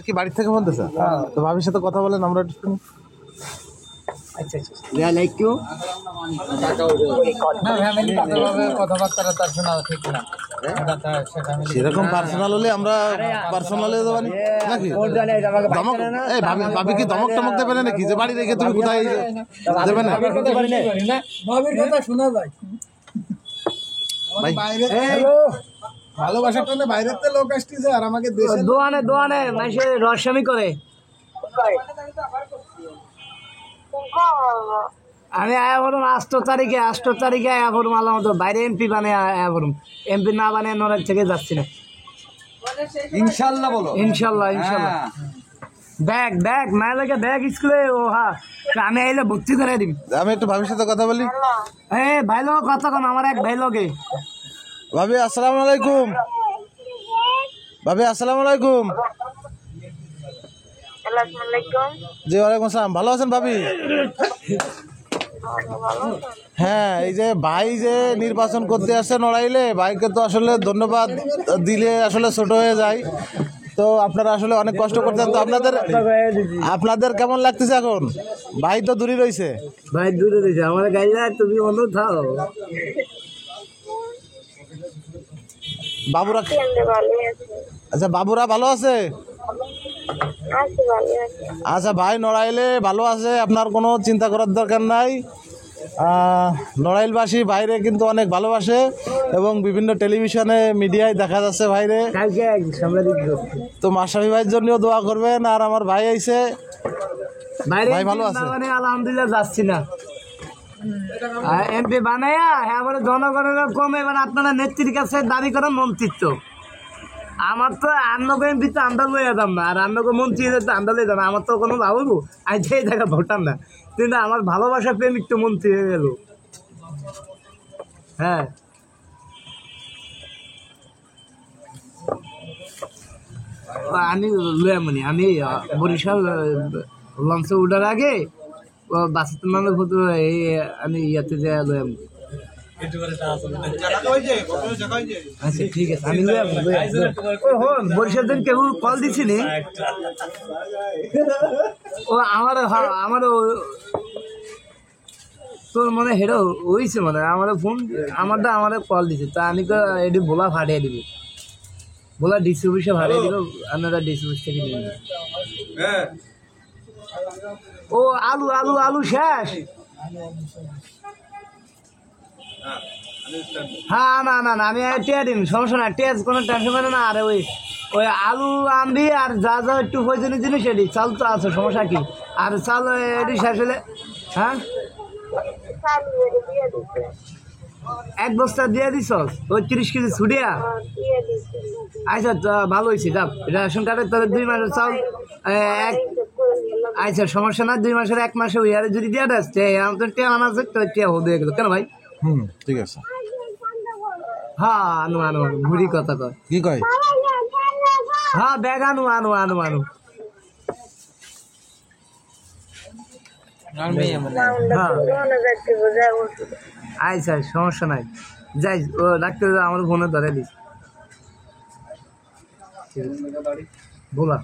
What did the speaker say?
কি বাড়ি থেকে বলতেছে? তো ভাবির সাথে কথা বলেন, আমরা একটু। আচ্ছা আচ্ছা লাইক ইউ না ফ্যামিলি কথাবার্তা তার শোনা ঠিক না সেরকম পার্সোনাল হলে আমরা পার্সোনালে দেবো নাকি? ধমক এই ভাবি কি ধমক টমক দেবে না নাকি যে বাড়ি রেখে তুমি কোথায় দেবে না? ভাবির কথা শোনা যায় ভালোবাসার টানে বাইরের থেকে লোক আসতেছে আর আমাকে দেশে দোয়ানে মানুষের রহস্যামি করে। আমি আয়া বলুন 8 তারিখে আয়া বলুন আল্লাহ মতো বাইরে এমপি বানিয়ে আয়া বলুন, এমপি না বানিয়ে নরের থেকে যাচ্ছি না ইনশাআল্লাহ। বলো ইনশাল্লাহ। ব্যাগ না লাগে ব্যাগ স্কুলে ও হ্যাঁ আমি আইলে ভর্তি করে দিবি। আমি একটু ভাবির সাথে কথা বলি। ভাই লোক কথা কোন আমার এক ভাই লোকে। ভাবি আসসালামু আলাইকুম। ভাবি আসসালামু আলাইকুম। জি ওয়ালাইকুম আসসালাম। ভালো আছেন ভাবি? হ্যাঁ, এই যে ভাই যে নির্বাচন করতে আসছে নড়াইলে, ভাইকে তো আসলে ধন্যবাদ দিলে আসলে ছোট হয়ে যায়। তো আপনারা আসলে অনেক কষ্ট করতেন, তো আপনাদের কেমন লাগতেছে এখন? ভাই তো দূরে রয়েছে। আমার গাড়ি তুমি অন্য থাও। বাবুরা আচ্ছা, বাবুরা ভালো আছে? আচ্ছা ভাই নড়াইলে ভালো আছে, আপনার কোনো চিন্তা করার দরকার নাই। নড়াইলবাসী বাইরে কিন্তু অনেক ভালোবাসে এবং বিভিন্ন টেলিভিশনে মিডিয়ায় দেখা যাচ্ছে বাইরে। তো মাশরাফি ভাইয়ের জন্যও দোয়া করবেন। আর আমার ভাই আইছে, ভাই ভালো আছে? আলহামদুলিল্লাহ যাচ্ছি না এমপি বানাইয়া এবারে জনগণের কম। এবার আপনারা নেত্রীর কাছে দাবি করেন মন্ত্রিত্ব। আমার তো আন্নকে এমপি তো আন্দা লইয়া যাম না, আর আন্নকে মন্ত্রী তো আন্দা লইয়া যাম। আমার তো কোনো ভাববো আমি সেই জায়গা ভোটার না, কিন্তু আমার ভালোবাসা প্রেমিক তো মন্ত্রী হয়ে গেল। হ্যাঁ আমি লয়ামনি, আমি বরিশাল লঞ্চে উঠার আগে বাসের নামে আমি ইয়াতে যাই লয়ামনি। আচ্ছা ঠিক আছে, আমি বরিশাল দিন কেউ কল দিছিনি ও আমারও তোর মনে হেরো হইছে মনে আমার ফোন আমার কল দিছে। তা আমি তো এটি বোলা ফাটিয়ে দিবি, বোলা ডিসি অফিসে ফাটিয়ে দিব, আপনারা ডিসি অফিস থেকে নিয়ে নেবেন। ও আলু শেষ। হ্যাঁ না আমি টিয়া দিন, সমস্যা না, টিয়া কোনো টেনশন করে না। আর ওই আলু আনবি আর যা একটু প্রয়োজনীয় জিনিস এটি চাল তো আছে, সমস্যা কি? আর চাল এটি শেষ হলে হ্যাঁ 1 বস্তা দিয়ে দিস ওই 30 কেজি ছুটিয়া। আচ্ছা ভালো হয়েছে, যাক রেশন কার্ডের তাহলে 2 মাসের চাল আচ্ছা সমস্যা না, 2 মাসের 1 মাসে ওই আরে যদি দিয়ে দেয় টিয়া আনা আছে তো টিয়া হয়ে গেল কেন ভাই? ঠিক আছে। হ্যাঁ আনু ঘুরি কথা কয় কি কয়? হ্যাঁ ব্যাগ আনু আচ্ছা সমস্যা নাই, যাই ও ডাক্তার আমার ফোনে ধরে দিস বলা।